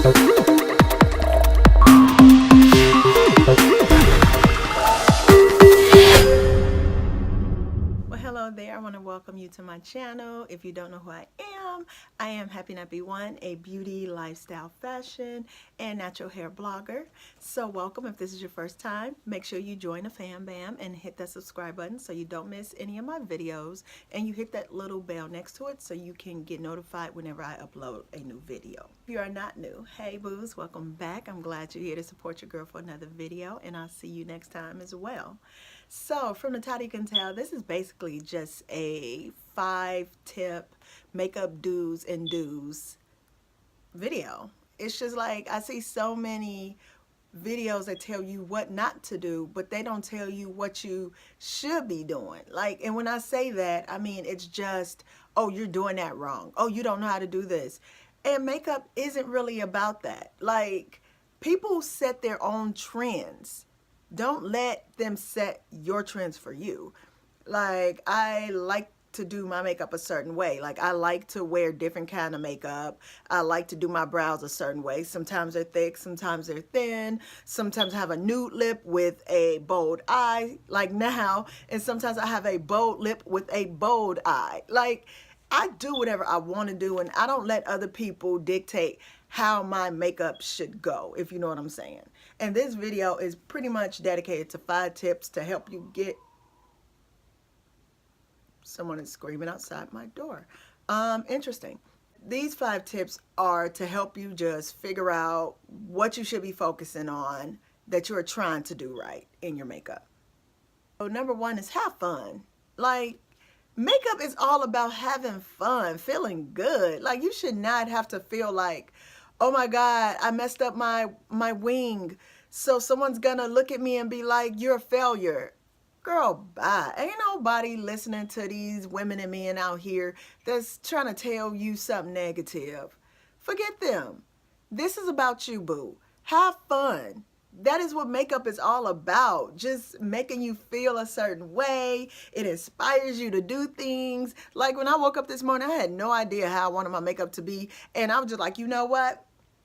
Well, hello there. I want to welcome you to my channel. If you don't know who I am HappyNappy1, a beauty, lifestyle, fashion, and natural hair blogger. So welcome. If this is your first time, make sure you join the fam bam and hit that subscribe button so you don't miss any of my videos, and you hit that little bell next to it so you can get notified whenever I upload a new video. If you are not new, hey boos, welcome back. I'm glad you're here to support your girl for another video, and I'll see you next time as well. So from the title you can tell, this is basically just a 5-tip makeup do's and do's video. It's just like I see so many videos that tell you what not to do, but they don't tell you what you should be doing. Like, and when I say that, I mean it's just, oh, you're doing that wrong. Oh, you don't know how to do this. And makeup isn't really about that. Like, people set their own trends. Don't let them set your trends for you. Like, I like to do my makeup a certain way. Like, I like to wear different kind of makeup. I like to do my brows a certain way. Sometimes they're thick, sometimes they're thin. Sometimes I have a nude lip with a bold eye, like now. And sometimes I have a bold lip with a bold eye. Like, I do whatever I want to do, and I don't let other people dictate how my makeup should go, if you know what I'm saying. And this video is pretty much dedicated to 5 tips to help you get... Someone is screaming outside my door. Interesting. These 5 tips are to help you just figure out what you should be focusing on that you are trying to do right in your makeup. So number 1 is have fun. Like, makeup is all about having fun, feeling good. Like, you should not have to feel like, oh my God, I messed up my wing, so someone's gonna look at me and be like, you're a failure. Girl, bye. Ain't nobody listening to these women and men out here that's trying to tell you something negative. Forget them. This is about you, boo. Have fun. That is what makeup is all about. Just making you feel a certain way. It inspires you to do things. Like when I woke up this morning, I had no idea how I wanted my makeup to be. And I was just like, you know what?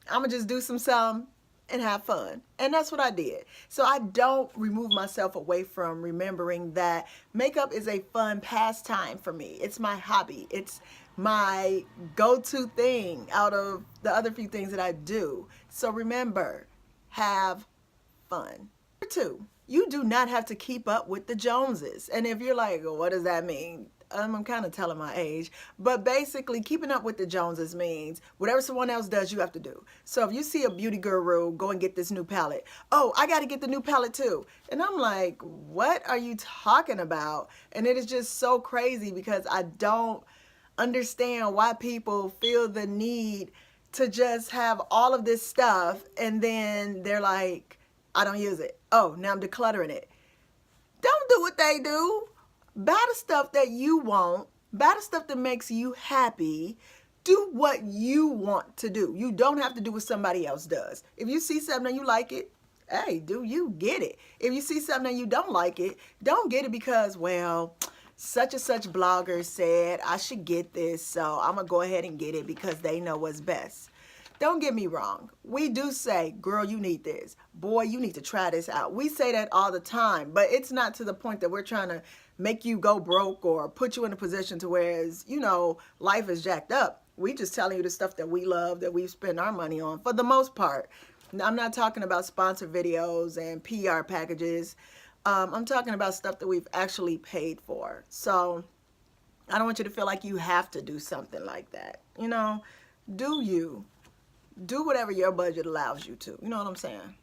I'm going to just do some and have fun. And that's what I did. So I don't remove myself away from remembering that makeup is a fun pastime for me. It's my hobby. It's my go-to thing out of the other few things that I do. So remember, have fun. Number 2, you do not have to keep up with the Joneses. And if you're like, well, what does that mean? I'm kind of telling my age, but basically keeping up with the Joneses means whatever someone else does, you have to do. So if you see a beauty guru, go and get this new palette. Oh, I got to get the new palette too. And I'm like, what are you talking about? And it is just so crazy because I don't understand why people feel the need to just have all of this stuff and then they're like, I don't use it. Oh, now I'm decluttering it. Don't do what they do. Buy the stuff that you want. Buy the stuff that makes you happy. Do what you want to do. You don't have to do what somebody else does. If you see something and you like it, hey, do you get it. If you see something and you don't like it, don't get it because, well, such and such blogger said I should get this, so I'm going to go ahead and get it because they know what's best. Don't get me wrong. We do say, girl, you need this. Boy, you need to try this out. We say that all the time, but it's not to the point that we're trying to make you go broke or put you in a position to where, you know, life is jacked up. We just telling you the stuff that we love, that we spend our money on for the most part. Now, I'm not talking about sponsored videos and PR packages. I'm talking about stuff that we've actually paid for. So I don't want you to feel like you have to do something like that. You know, do you. Do whatever your budget allows you to. You know what I'm saying?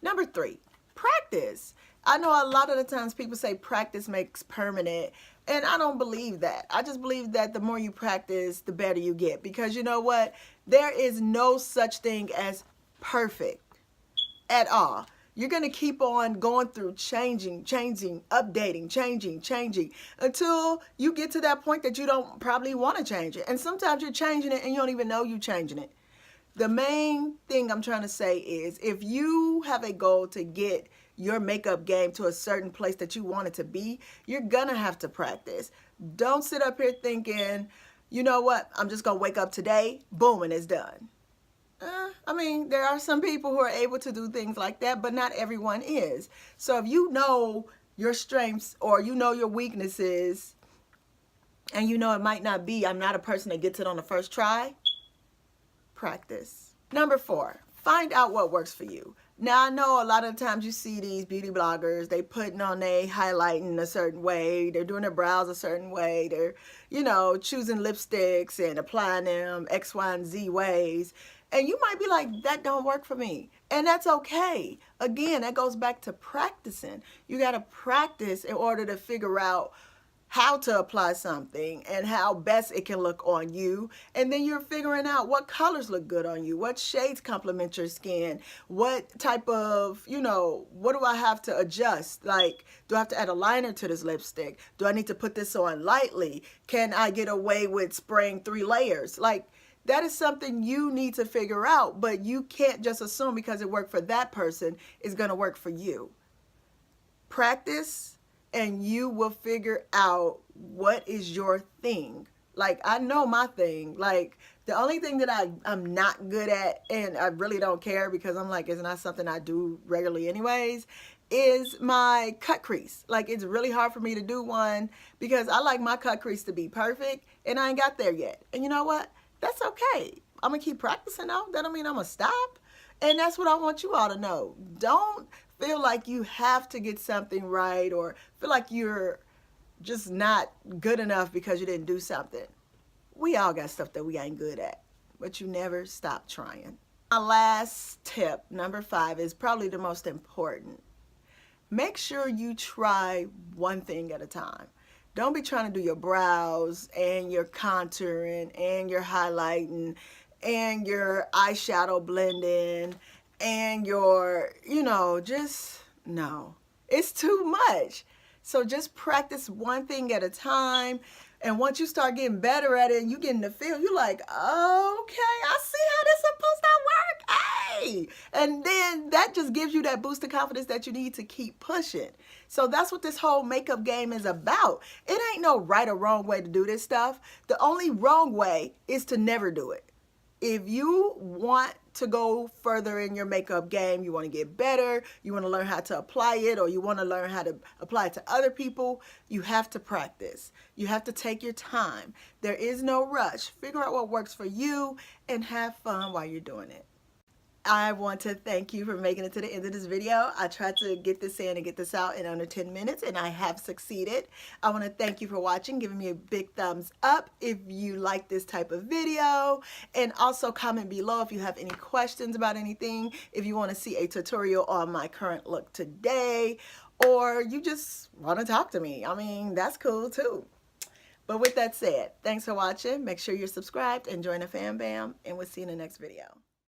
Number 3, practice. I know a lot of the times people say practice makes permanent, and I don't believe that. I just believe that the more you practice, the better you get. Because you know what? There is no such thing as perfect at all. You're going to keep on going through changing, updating, changing until you get to that point that you don't probably want to change it. And sometimes you're changing it and you don't even know you're changing it. The main thing I'm trying to say is if you have a goal to get your makeup game to a certain place that you want it to be, you're going to have to practice. Don't sit up here thinking, you know what, I'm just going to wake up today, boom, and it's done. I mean, there are some people who are able to do things like that, but not everyone is. So if you know your strengths or you know your weaknesses, and you know it might not be, I'm not a person that gets it on the first try, practice. Number 4, find out what works for you. Now, I know a lot of times you see these beauty bloggers, they putting on their highlighting a certain way, they're doing their brows a certain way, they're, you know, choosing lipsticks and applying them X, Y, and Z ways. And you might be like, that don't work for me. And that's okay. Again, that goes back to practicing. You got to practice in order to figure out how to apply something and how best it can look on you. And then you're figuring out what colors look good on you, what shades complement your skin, what type of, you know, what do I have to adjust? Like, do I have to add a liner to this lipstick? Do I need to put this on lightly? Can I get away with spraying 3 layers? Like, that is something you need to figure out, but you can't just assume because it worked for that person, it's going to work for you. Practice, and you will figure out what is your thing. Like, I know my thing. Like, the only thing that I'm not good at, and I really don't care because I'm like, it's not something I do regularly anyways, is my cut crease. Like, it's really hard for me to do one because I like my cut crease to be perfect, and I ain't got there yet. And you know what? That's okay. I'm going to keep practicing though. That don't mean I'm going to stop. And that's what I want you all to know. Don't feel like you have to get something right or feel like you're just not good enough because you didn't do something. We all got stuff that we ain't good at, but you never stop trying. My last tip, number 5, is probably the most important. Make sure you try one thing at a time. Don't be trying to do your brows and your contouring and your highlighting and your eyeshadow blending and your, you know, just, no. It's too much. So just practice one thing at a time. And once you start getting better at it and you get in the feel, you're like, okay, I see how this is supposed to work. Hey! And then that just gives you that boost of confidence that you need to keep pushing. So that's what this whole makeup game is about. It ain't no right or wrong way to do this stuff. The only wrong way is to never do it. If you want to go further in your makeup game, you want to get better, you want to learn how to apply it, or you want to learn how to apply it to other people, you have to practice. You have to take your time. There is no rush. Figure out what works for you and have fun while you're doing it. I want to thank you for making it to the end of this video. I tried to get this in and get this out in under 10 minutes, and I have succeeded. I want to thank you for watching, giving me a big thumbs up if you like this type of video, and also comment below if you have any questions about anything, if you want to see a tutorial on my current look today, or you just want to talk to me. I mean, that's cool too. But with that said, thanks for watching. Make sure you're subscribed and join the fam bam, and we'll see you in the next video.